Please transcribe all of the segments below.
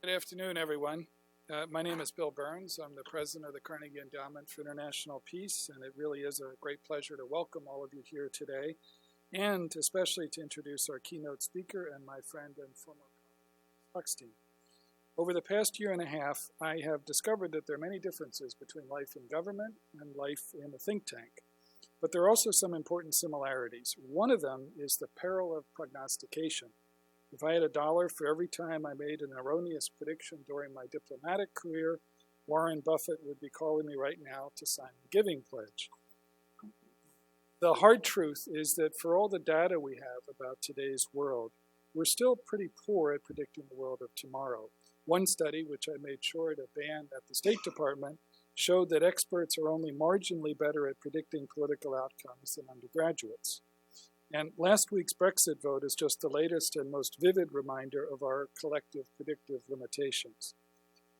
Good afternoon, everyone. My name is Bill Burns. I'm the president of the Carnegie Endowment for International Peace, and it really is a great pleasure to welcome all of you here today, and especially to introduce our keynote speaker and my friend and former colleague, Huckstein. Over the past year and a half, I have discovered that there are many differences between life in government and life in a think tank. But there are also some important similarities. One of them is the peril of prognostication. If I had $1 for every time I made an erroneous prediction during my diplomatic career, Warren Buffett would be calling me right now to sign the giving pledge. The hard truth is that for all the data we have about today's world, we're still pretty poor at predicting the world of tomorrow. One study, which I made sure to ban at the State Department, showed that experts are only marginally better at predicting political outcomes than undergraduates. And last week's Brexit vote is just the latest and most vivid reminder of our collective predictive limitations.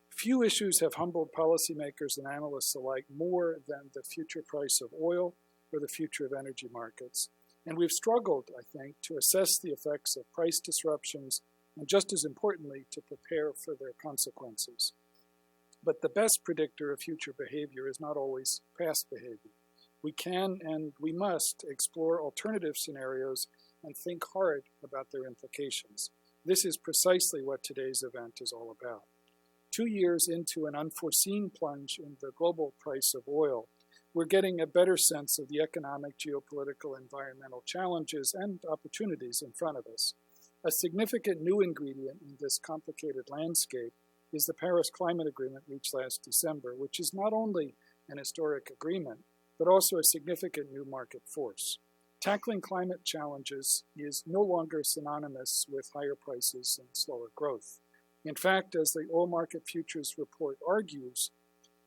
Few issues have humbled policymakers and analysts alike more than the future price of oil or the future of energy markets. And we've struggled, I think, to assess the effects of price disruptions and, just as importantly, to prepare for their consequences. But the best predictor of future behavior is not always past behavior. We can and we must explore alternative scenarios and think hard about their implications. This is precisely what today's event is all about. 2 years into an unforeseen plunge in the global price of oil, we're getting a better sense of the economic, geopolitical, environmental challenges and opportunities in front of us. A significant new ingredient in this complicated landscape is the Paris Climate Agreement reached last December, which is not only an historic agreement, but also a significant new market force. Tackling climate challenges is no longer synonymous with higher prices and slower growth. In fact, as the Oil Market Futures Report argues,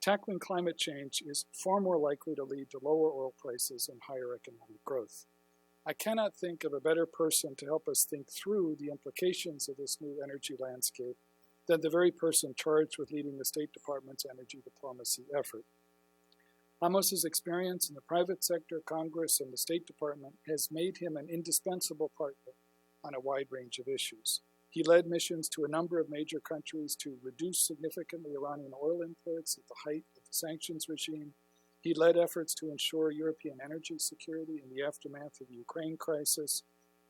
tackling climate change is far more likely to lead to lower oil prices and higher economic growth. I cannot think of a better person to help us think through the implications of this new energy landscape than the very person charged with leading the State Department's energy diplomacy effort. Amos's experience in the private sector, Congress, and the State Department has made him an indispensable partner on a wide range of issues. He led missions to a number of major countries to reduce significantly Iranian oil imports at the height of the sanctions regime. He led efforts to ensure European energy security in the aftermath of the Ukraine crisis.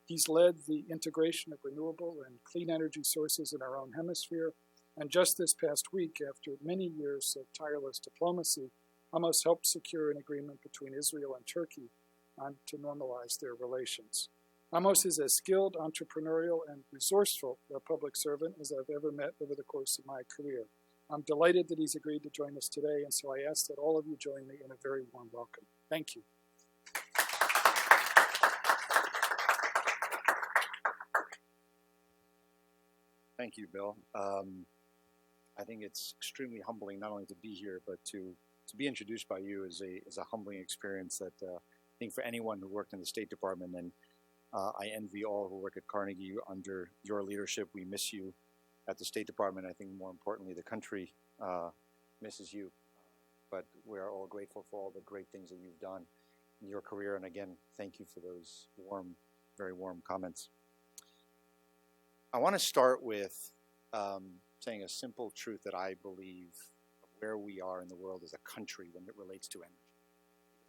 He's led the integration of renewable and clean energy sources in our own hemisphere. And just this past week, after many years of tireless diplomacy, Amos helped secure an agreement between Israel and Turkey to normalize their relations. Amos is as skilled, entrepreneurial, and resourceful a public servant as I've ever met over the course of my career. I'm delighted that he's agreed to join us today, and so I ask that all of you join me in a very warm welcome. Thank you. Thank you, Bill. I think it's extremely humbling not only to be here, but to be introduced by you is a humbling experience that I think for anyone who worked in the State Department, and I envy all who work at Carnegie under your leadership. We miss you at the State Department. I think more importantly, the country misses you. But we are all grateful for all the great things that you've done in your career. And again, thank you for those warm, very warm comments. I want to start with saying a simple truth that I believe of where we are in the world as a country when it relates to energy.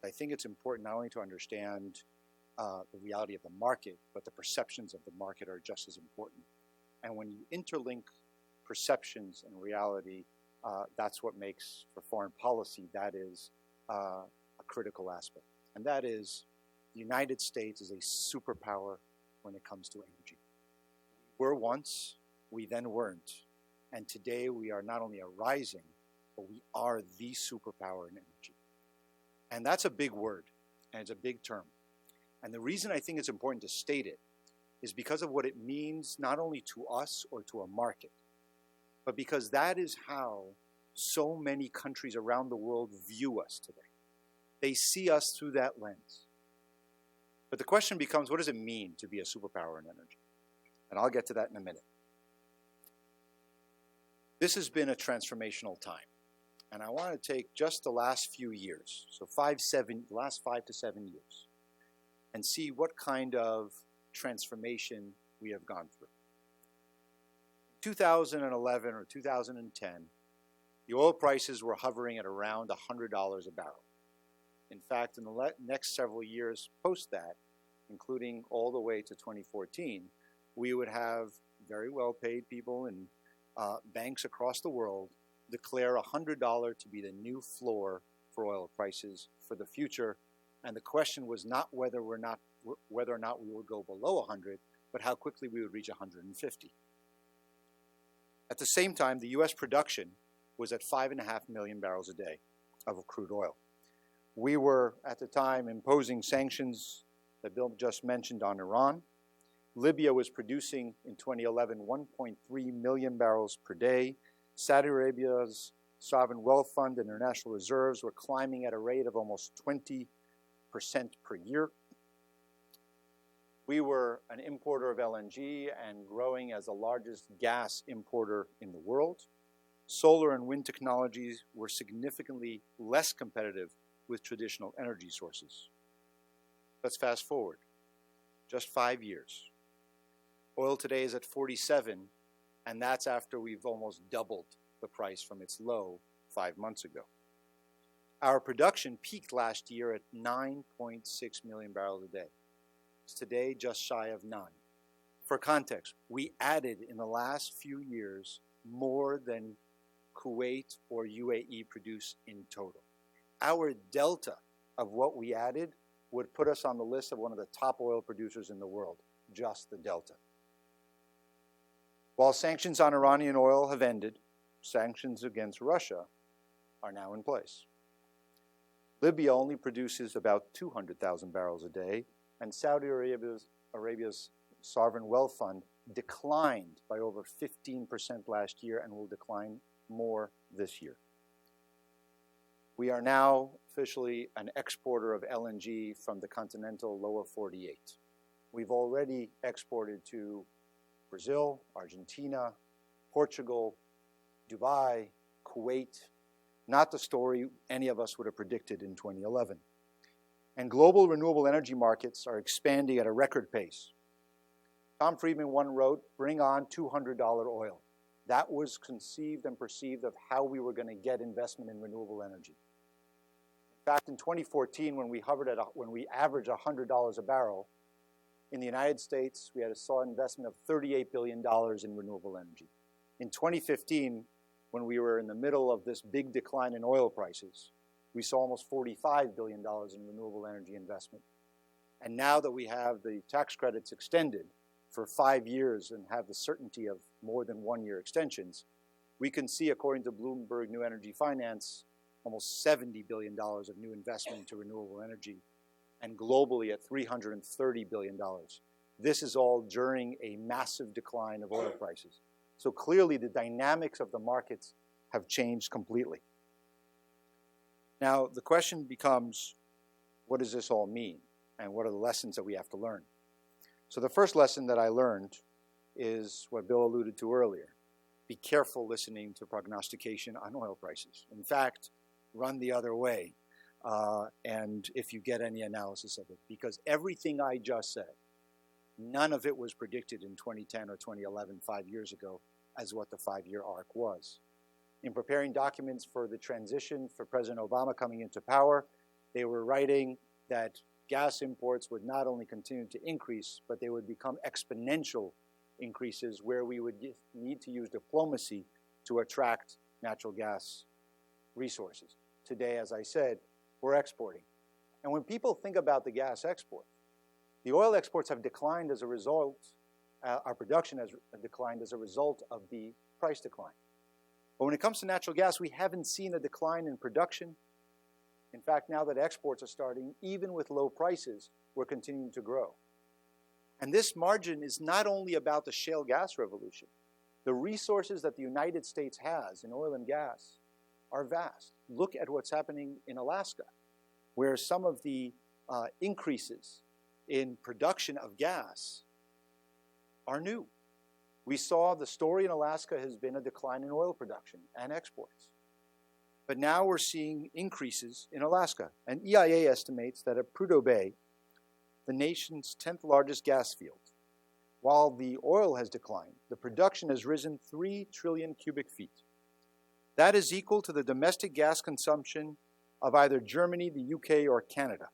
I think it's important not only to understand the reality of the market, but the perceptions of the market are just as important. And when you interlink perceptions and reality, that's what makes, for foreign policy, that is a critical aspect. And that is, the United States is a superpower when it comes to energy. We were once, we then weren't. And today we are not only a rising, but we are the superpower in energy. And that's a big word, and it's a big term. And the reason I think it's important to state it is because of what it means not only to us or to a market, but because that is how so many countries around the world view us today. They see us through that lens. But the question becomes, what does it mean to be a superpower in energy? And I'll get to that in a minute. This has been a transformational time. And I want to take just the last few years, so the last 5 to 7 years, and see what kind of transformation we have gone through. 2011 or 2010, the oil prices were hovering at around $100 a barrel. In fact, in the next several years post that, including all the way to 2014, we would have very well-paid people in banks across the world declare $100 to be the new floor for oil prices for the future. And the question was not whether or not we would go below 100, but how quickly we would reach 150. At the same time, the U.S. production was at 5.5 million barrels a day of crude oil. We were, at the time, imposing sanctions that Bill just mentioned on Iran. Libya was producing in 2011 1.3 million barrels per day. Saudi Arabia's sovereign wealth fund and international reserves were climbing at a rate of almost 20% per year. We were an importer of LNG and growing as the largest gas importer in the world. Solar and wind technologies were significantly less competitive with traditional energy sources. Let's fast forward just 5 years. Oil today is at 47, and that's after we've almost doubled the price from its low 5 months ago. Our production peaked last year at 9.6 million barrels a day. It's today just shy of 9. For context, we added in the last few years more than Kuwait or UAE produce in total. Our delta of what we added would put us on the list of one of the top oil producers in the world, just the delta. While sanctions on Iranian oil have ended, sanctions against Russia are now in place. Libya only produces about 200,000 barrels a day, and Saudi Arabia's sovereign wealth fund declined by over 15% last year and will decline more this year. We are now officially an exporter of LNG from the continental lower 48. We've already exported to Brazil, Argentina, Portugal, Dubai, Kuwait. Not the story any of us would have predicted in 2011. And global renewable energy markets are expanding at a record pace. Tom Friedman once wrote, "Bring on $200 oil." That was conceived and perceived of how we were going to get investment in renewable energy. In fact, in 2014, when we averaged $100 a barrel, in the United States, we saw an investment of $38 billion in renewable energy. In 2015, when we were in the middle of this big decline in oil prices, we saw almost $45 billion in renewable energy investment. And now that we have the tax credits extended for 5 years and have the certainty of more than 1-year extensions, we can see, according to Bloomberg New Energy Finance, almost $70 billion of new investment into renewable energy, and globally at $330 billion. This is all during a massive decline of oil prices. So clearly the dynamics of the markets have changed completely. Now the question becomes, what does this all mean? And what are the lessons that we have to learn? So the first lesson that I learned is what Bill alluded to earlier. Be careful listening to prognostication on oil prices. In fact, run the other way. And if you get any analysis of it, because everything I just said, none of it was predicted in 2010 or 2011, 5 years ago, as what the 5-year arc was. In preparing documents for the transition for President Obama coming into power, they were writing that gas imports would not only continue to increase, but they would become exponential increases where we would need to use diplomacy to attract natural gas resources. Today, as I said, we're exporting. And when people think about the gas export, the oil exports have declined as a result, our production has declined as a result of the price decline. But when it comes to natural gas, we haven't seen a decline in production. In fact, now that exports are starting, even with low prices, we're continuing to grow. And this margin is not only about the shale gas revolution. The resources that the United States has in oil and gas are vast. Look at what's happening in Alaska, where some of the increases in production of gas are new. We saw the story in Alaska has been a decline in oil production and exports. But now we're seeing increases in Alaska. And EIA estimates that at Prudhoe Bay, the nation's 10th largest gas field, while the oil has declined, the production has risen 3 trillion cubic feet. That is equal to the domestic gas consumption of either Germany, the UK, or Canada,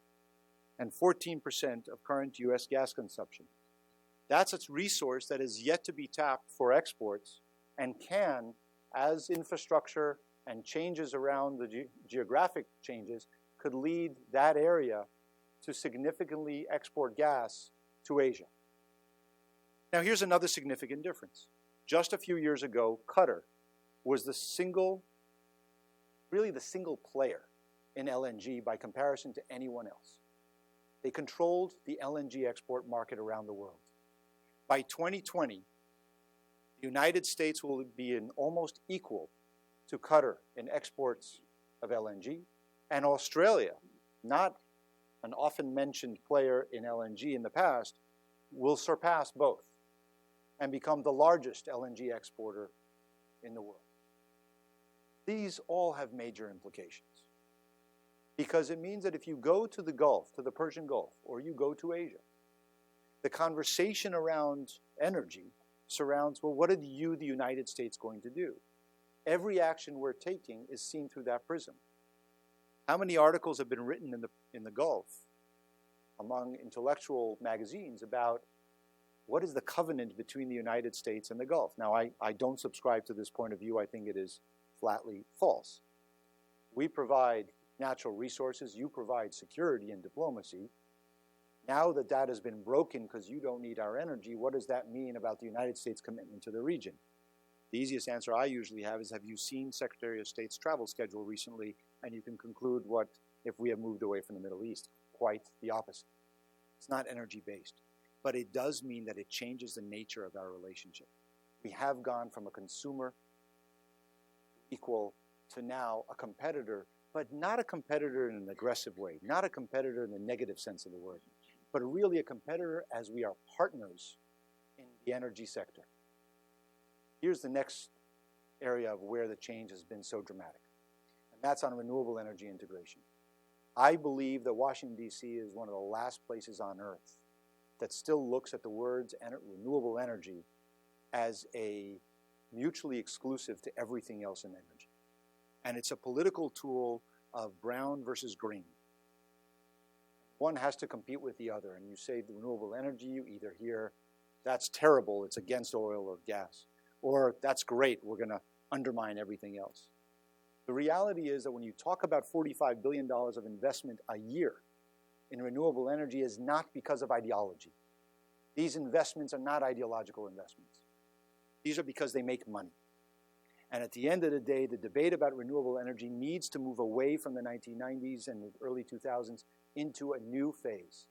and 14% of current US gas consumption. That's a resource that is yet to be tapped for exports and can, as infrastructure and changes around the geographic changes, could lead that area to significantly export gas to Asia. Now here's another significant difference. Just a few years ago, Qatar was really the single player in LNG by comparison to anyone else. They controlled the LNG export market around the world. By 2020, the United States will be almost equal to Qatar in exports of LNG, and Australia, not an often mentioned player in LNG in the past, will surpass both and become the largest LNG exporter in the world. These all have major implications, because it means that if you go to the Gulf, to the Persian Gulf, or you go to Asia, the conversation around energy surrounds, well, what are you, the United States, going to do? Every action we're taking is seen through that prism. How many articles have been written in the Gulf among intellectual magazines about what is the covenant between the United States and the Gulf? Now, I don't subscribe to this point of view. I think it is flatly false. We provide natural resources. You provide security and diplomacy. Now that that has been broken because you don't need our energy, what does that mean about the United States' commitment to the region? The easiest answer I usually have is, have you seen Secretary of State's travel schedule recently? And you can conclude what if we have moved away from the Middle East. Quite the opposite. It's not energy-based. But it does mean that it changes the nature of our relationship. We have gone from a consumer equal to now a competitor, but not a competitor in an aggressive way, not a competitor in the negative sense of the word, but really a competitor as we are partners in the energy sector. Here's the next area of where the change has been so dramatic, and that's on renewable energy integration. I believe that Washington, D.C. is one of the last places on earth that still looks at the words renewable energy as a mutually exclusive to everything else in energy. And it's a political tool of brown versus green. One has to compete with the other, and you say the renewable energy, you either hear, that's terrible, it's against oil or gas, or that's great, we're going to undermine everything else. The reality is that when you talk about $45 billion of investment a year in renewable energy is not because of ideology. These investments are not ideological investments. These are because they make money. And at the end of the day, the debate about renewable energy needs to move away from the 1990s and the early 2000s into a new phase.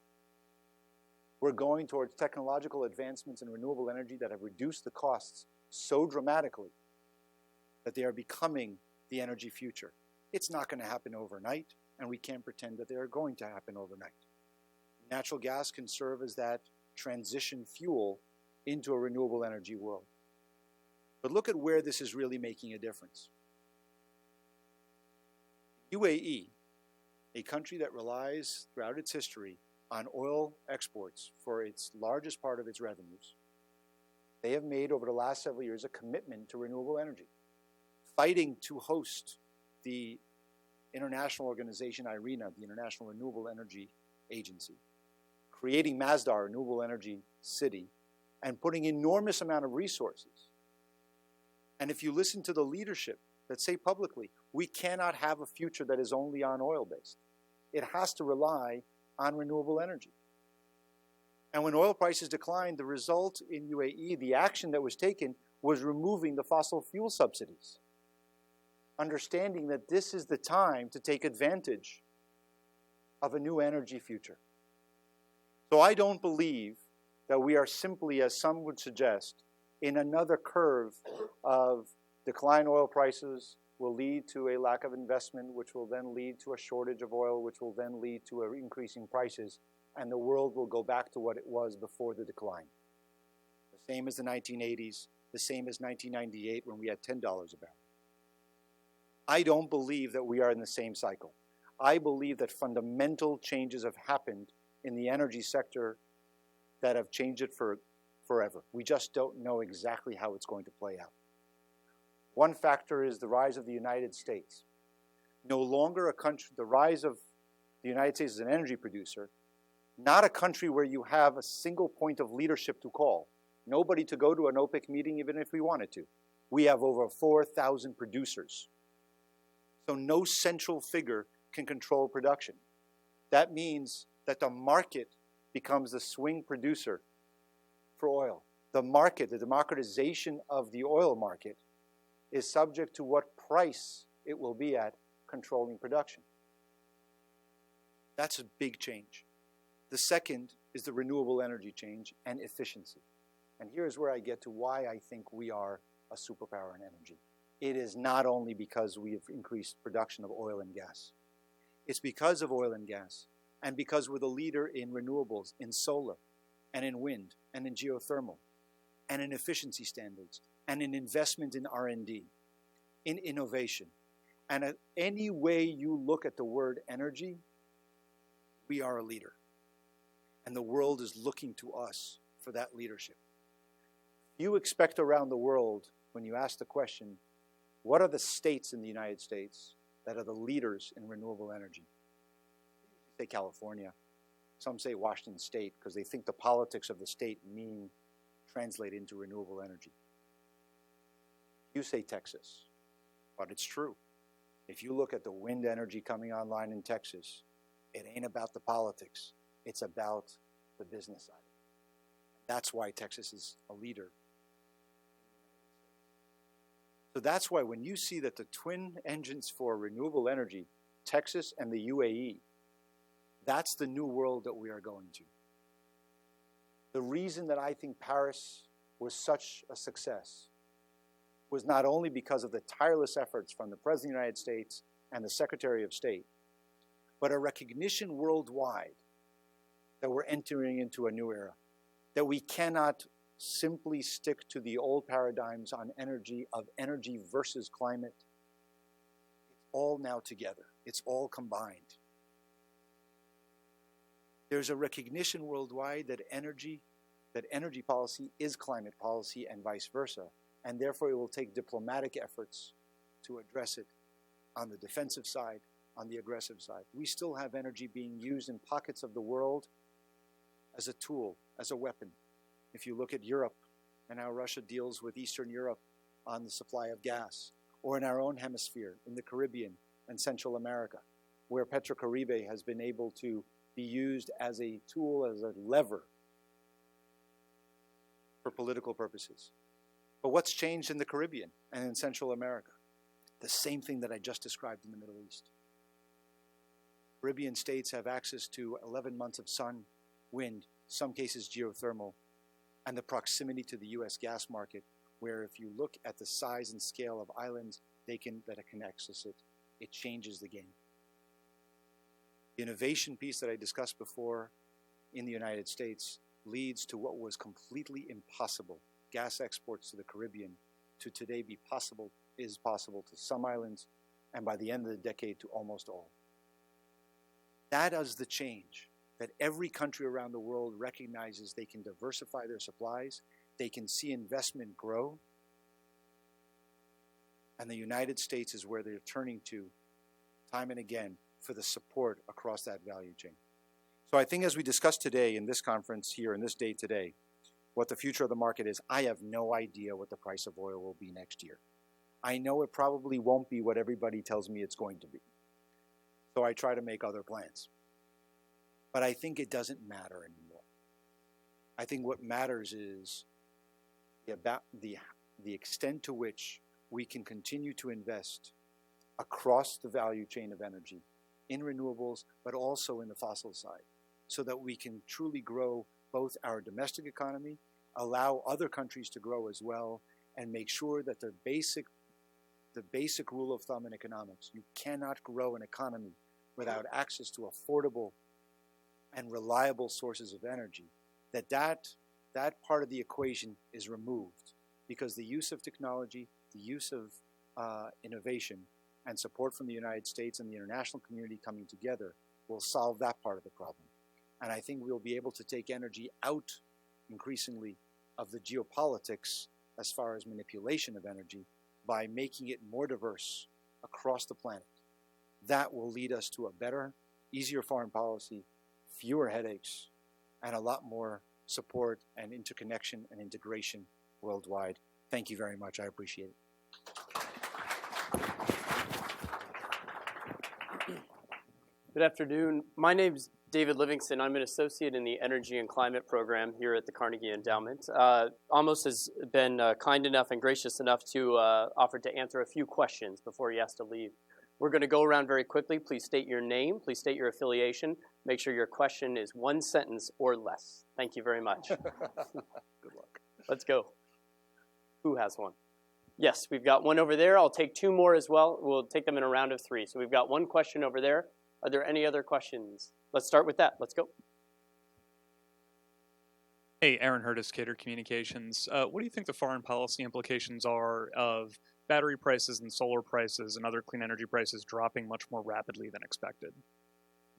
We're going towards technological advancements in renewable energy that have reduced the costs so dramatically that they are becoming the energy future. It's not going to happen overnight, and we can't pretend that they are going to happen overnight. Natural gas can serve as that transition fuel into a renewable energy world. But look at where this is really making a difference. UAE, a country that relies throughout its history on oil exports for its largest part of its revenues, they have made over the last several years a commitment to renewable energy, fighting to host the international organization IRENA, the International Renewable Energy Agency, creating Masdar, renewable energy city, and putting enormous amount of resources. And if you listen to the leadership that say publicly, we cannot have a future that is only on oil-based. It has to rely on renewable energy. And when oil prices declined, the result in UAE, the action that was taken, was removing the fossil fuel subsidies, understanding that this is the time to take advantage of a new energy future. So I don't believe that we are simply, as some would suggest, in another curve of decline. Oil prices will lead to a lack of investment, which will then lead to a shortage of oil, which will then lead to increasing prices, and the world will go back to what it was before the decline. The same as the 1980s, the same as 1998 when we had $10 a barrel. I don't believe that we are in the same cycle. I believe that fundamental changes have happened in the energy sector that have changed it for forever. We just don't know exactly how it's going to play out. One factor is the rise of the United States. No longer a country, the rise of the United States as an energy producer, not a country where you have a single point of leadership to call. Nobody to go to an OPEC meeting even if we wanted to. We have over 4,000 producers. So no central figure can control production. That means that the market becomes the swing producer for oil. The market, the democratization of the oil market, is subject to what price it will be at controlling production. That's a big change. The second is the renewable energy change and efficiency. And here's where I get to why I think we are a superpower in energy. It is not only because we have increased production of oil and gas. It's because of oil and gas, and because we're the leader in renewables, in solar, and in wind, and in geothermal, and in efficiency standards, and in investment in R&D, in innovation. And at any way you look at the word energy, we are a leader. And the world is looking to us for that leadership. You expect around the world, when you ask the question, what are the states in the United States that are the leaders in renewable energy? Say California. Some say Washington State because they think the politics of the state translate into renewable energy. You say Texas, but it's true. If you look at the wind energy coming online in Texas, it ain't about the politics. It's about the business side. That's why Texas is a leader. So that's why when you see that the twin engines for renewable energy, Texas and the UAE, that's the new world that we are going to. The reason that I think Paris was such a success was not only because of the tireless efforts from the President of the United States and the Secretary of State, but a recognition worldwide that we're entering into a new era, that we cannot simply stick to the old paradigms on energy versus climate. It's all now together. It's all combined. There's a recognition worldwide that energy policy is climate policy and vice versa, and therefore it will take diplomatic efforts to address it on the defensive side, on the aggressive side. We still have energy being used in pockets of the world as a tool, as a weapon. If you look at Europe and how Russia deals with Eastern Europe on the supply of gas, or in our own hemisphere, in the Caribbean and Central America, where Petrocaribe has been able to be used as a tool, as a lever for political purposes. But what's changed in the Caribbean and in Central America? The same thing that I just described in the Middle East. Caribbean states have access to 11 months of sun, wind, some cases geothermal, and the proximity to the U.S. gas market, where if you look at the size and scale of islands that can access it, it changes the game. The innovation piece that I discussed before in the United States leads to what was completely impossible, gas exports to the Caribbean, to today is possible to some islands, and by the end of the decade to almost all. That is the change, that every country around the world recognizes they can diversify their supplies, they can see investment grow, and the United States is where they're turning to time and again for the support across that value chain. So I think as we discussed today in this conference here, in this day today, what the future of the market is, I have no idea what the price of oil will be next year. I know it probably won't be what everybody tells me it's going to be. So I try to make other plans. But I think it doesn't matter anymore. I think what matters is the extent to which we can continue to invest across the value chain of energy in renewables, but also in the fossil side, so that we can truly grow both our domestic economy, allow other countries to grow as well, and make sure that the basic rule of thumb in economics, you cannot grow an economy without access to affordable and reliable sources of energy, that part of the equation is removed, because the use of technology, the use of innovation, and support from the United States and the international community coming together will solve that part of the problem. And I think we'll be able to take energy out increasingly of the geopolitics as far as manipulation of energy by making it more diverse across the planet. That will lead us to a better, easier foreign policy, fewer headaches, and a lot more support and interconnection and integration worldwide. Thank you very much. I appreciate it. Good afternoon. My name's David Livingston. I'm an associate in the Energy and Climate program here at the Carnegie Endowment. Amos has been kind enough and gracious enough to offer to answer a few questions before he has to leave. We're going to go around very quickly. Please state your name. Please state your affiliation. Make sure your question is one sentence or less. Thank you very much. Good luck. Let's go. Who has one? Yes, we've got one over there. I'll take two more as well. We'll take them in a round of three. So we've got one question over there. Are there any other questions? Let's start with that. Let's go. Hey, Aaron Hurtis, Cater Communications. What do you think the foreign policy implications are of battery prices and solar prices and other clean energy prices dropping much more rapidly than expected?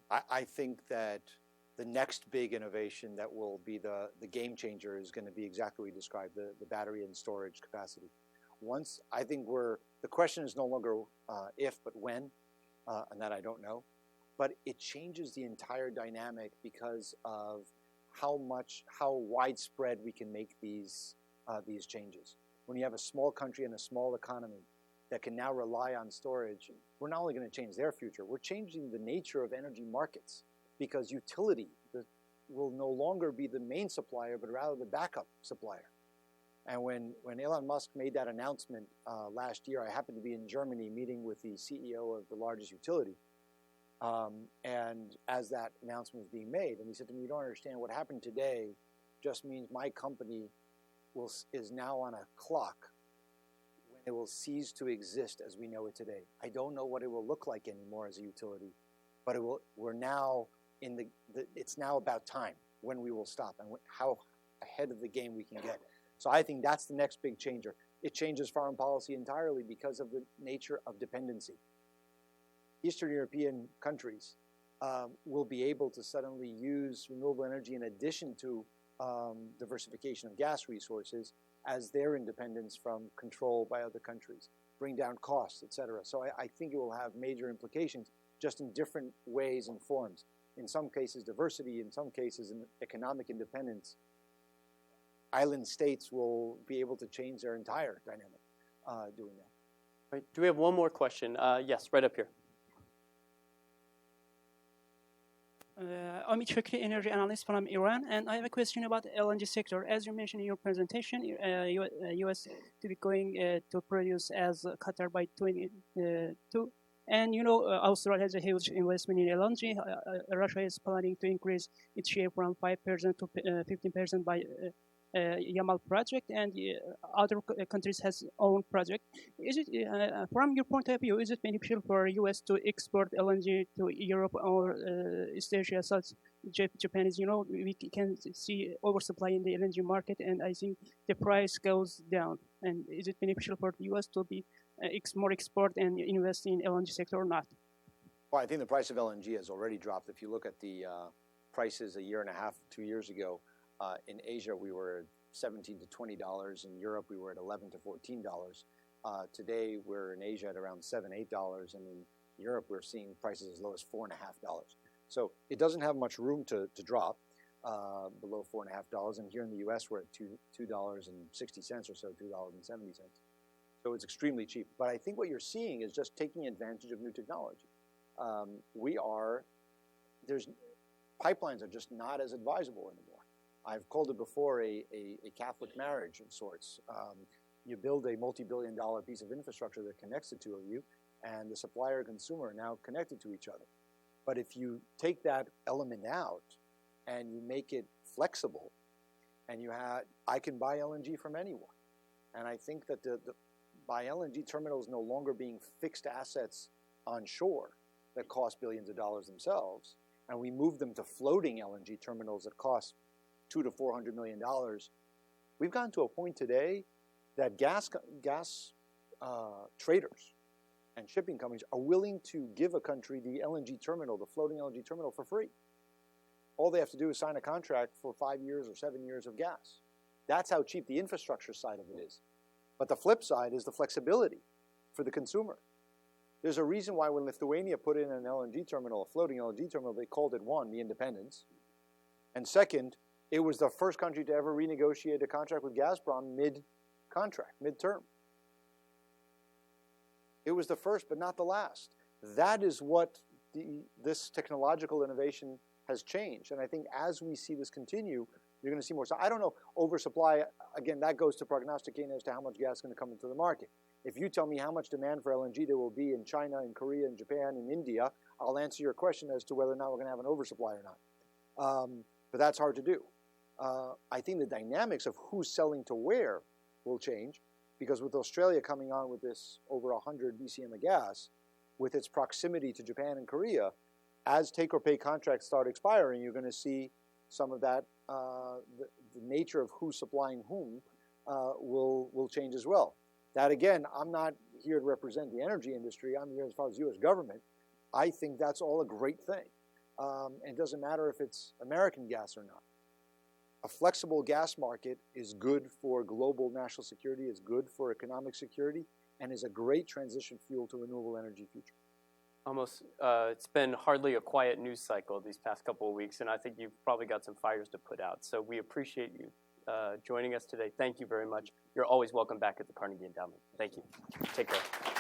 I think that the next big innovation that will be the game changer is going to be exactly what you described, the battery and storage capacity. I think the question is no longer if, but when, and that I don't know. But it changes the entire dynamic because of how widespread we can make these changes. When you have a small country and a small economy that can now rely on storage, we're not only going to change their future, we're changing the nature of energy markets because utility will no longer be the main supplier, but rather the backup supplier. And when Elon Musk made that announcement last year, I happened to be in Germany meeting with the CEO of the largest utility. And as that announcement was being made, and he said to me, "You don't understand, what happened today just means my company is now on a clock when it will cease to exist as we know it today. I don't know what it will look like anymore as a utility, but we're now it's now about time when we will stop and how ahead of the game we can get." So I think that's the next big changer. It changes foreign policy entirely because of the nature of dependency. Eastern European countries will be able to suddenly use renewable energy in addition to diversification of gas resources as their independence from control by other countries, bring down costs, et cetera. So I think it will have major implications just in different ways and forms. In some cases, diversity, in some cases, economic independence. Island states will be able to change their entire dynamic doing that. Right. Do we have one more question? Yes, right up here. I'm Chakri, energy analyst from Iran, and I have a question about the LNG sector. As you mentioned in your presentation, U.S. to be going to produce as Qatar by 2022. And Australia has a huge investment in LNG. Russia is planning to increase its share from 5% to 15% by Yamal project, and other countries has own project. Is it, from your point of view, is it beneficial for U.S. to export LNG to Europe or East Asia, such Japan is? We can see oversupply in the LNG market, and I think the price goes down. And is it beneficial for the U.S. to be more export and invest in LNG sector or not? Well, I think the price of LNG has already dropped. If you look at the prices a year and a half, 2 years ago, in Asia we were at $17 to $20. In Europe we were at $11 to $14. Today we're in Asia at around $7, $8, and in Europe we're seeing prices as low as $4.50. So it doesn't have much room to drop below $4.50. And here in the U.S. we're at $2.60 or so, $2.70. So it's extremely cheap. But I think what you're seeing is just taking advantage of new technology. Pipelines are just not as advisable anymore. I've called it before a Catholic marriage of sorts. You build a multi-billion-dollar piece of infrastructure that connects the two of you, and the supplier and consumer are now connected to each other. But if you take that element out and you make it flexible, and I can buy LNG from anyone. And I think that by LNG terminals no longer being fixed assets on shore that cost billions of dollars themselves, and we move them to floating LNG terminals that cost $200 to $400 million, we've gotten to a point today that gas traders and shipping companies are willing to give a country the LNG terminal, the floating LNG terminal, for free. All they have to do is sign a contract for 5 years or 7 years of gas. That's how cheap the infrastructure side of it is. But the flip side is the flexibility for the consumer. There's a reason why when Lithuania put in an LNG terminal, a floating LNG terminal, they called it, one, the independence. And second, it was the first country to ever renegotiate a contract with Gazprom mid-contract, mid-term. It was the first, but not the last. That is what this technological innovation has changed. And I think as we see this continue, you're going to see more. So I don't know, oversupply, again, that goes to prognosticating as to how much gas is going to come into the market. If you tell me how much demand for LNG there will be in China, in Korea, in Japan, in India, I'll answer your question as to whether or not we're going to have an oversupply or not. But that's hard to do. I think the dynamics of who's selling to where will change, because with Australia coming on with this over 100 BCM of gas, with its proximity to Japan and Korea, as take-or-pay contracts start expiring, you're going to see some of that, the nature of who's supplying whom will change as well. That, again, I'm not here to represent the energy industry. I'm here as far as U.S. government. I think that's all a great thing. And it doesn't matter if it's American gas or not. A flexible gas market is good for global national security, is good for economic security, and is a great transition fuel to renewable energy future. It's been hardly a quiet news cycle these past couple of weeks, and I think you've probably got some fires to put out. So we appreciate you joining us today. Thank you very much. You're always welcome back at the Carnegie Endowment. Thank you. Take care.